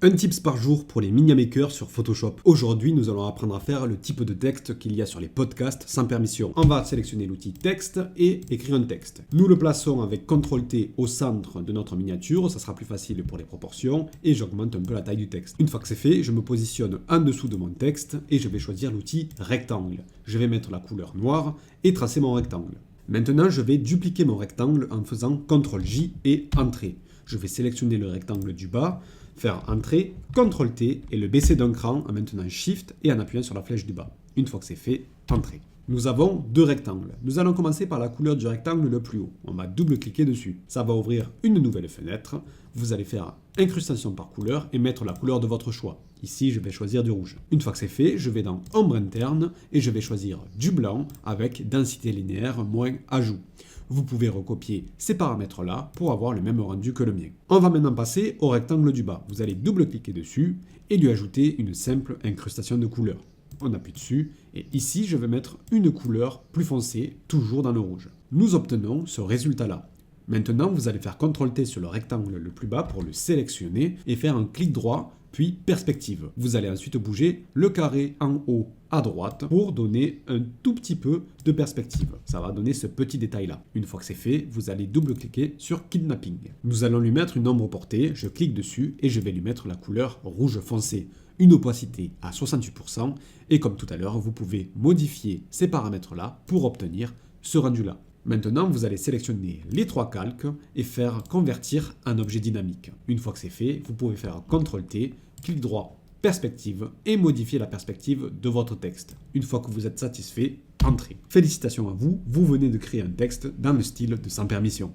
Un tips par jour pour les minimakers sur Photoshop. Aujourd'hui, nous allons apprendre à faire le type de texte qu'il y a sur les podcasts sans permission. On va sélectionner l'outil texte et écrire un texte. Nous le plaçons avec CTRL-T au centre de notre miniature, ça sera plus facile pour les proportions, et j'augmente un peu la taille du texte. Une fois que c'est fait, je me positionne en dessous de mon texte et je vais choisir l'outil rectangle. Je vais mettre la couleur noire et tracer mon rectangle. Maintenant, je vais dupliquer mon rectangle en faisant CTRL-J et Entrée. Je vais sélectionner le rectangle du bas, faire Entrée, CTRL-T et le baisser d'un cran en maintenant Shift et en appuyant sur la flèche du bas. Une fois que c'est fait, Entrée. Nous avons deux rectangles. Nous allons commencer par la couleur du rectangle le plus haut. On va double-cliquer dessus. Ça va ouvrir une nouvelle fenêtre. Vous allez faire incrustation par couleur et mettre la couleur de votre choix. Ici, je vais choisir du rouge. Une fois que c'est fait, je vais dans Ombre interne et je vais choisir du blanc avec densité linéaire moins ajout. Vous pouvez recopier ces paramètres-là pour avoir le même rendu que le mien. On va maintenant passer au rectangle du bas. Vous allez double-cliquer dessus et lui ajouter une simple incrustation de couleur. On appuie dessus et ici, je vais mettre une couleur plus foncée, toujours dans le rouge. Nous obtenons ce résultat-là. Maintenant, vous allez faire CTRL-T sur le rectangle le plus bas pour le sélectionner et faire un clic droit, puis perspective. Vous allez ensuite bouger le carré en haut à droite pour donner un tout petit peu de perspective. Ça va donner ce petit détail-là. Une fois que c'est fait, vous allez double-cliquer sur Kidnapping. Nous allons lui mettre une ombre portée, je clique dessus et je vais lui mettre la couleur rouge foncé. Une opacité à 68% et comme tout à l'heure, vous pouvez modifier ces paramètres-là pour obtenir ce rendu-là. Maintenant, vous allez sélectionner les trois calques et faire convertir en objet dynamique. Une fois que c'est fait, vous pouvez faire CTRL-T, clic droit, perspective et modifier la perspective de votre texte. Une fois que vous êtes satisfait, Entrée. Félicitations à vous, vous venez de créer un texte dans le style de sans permission.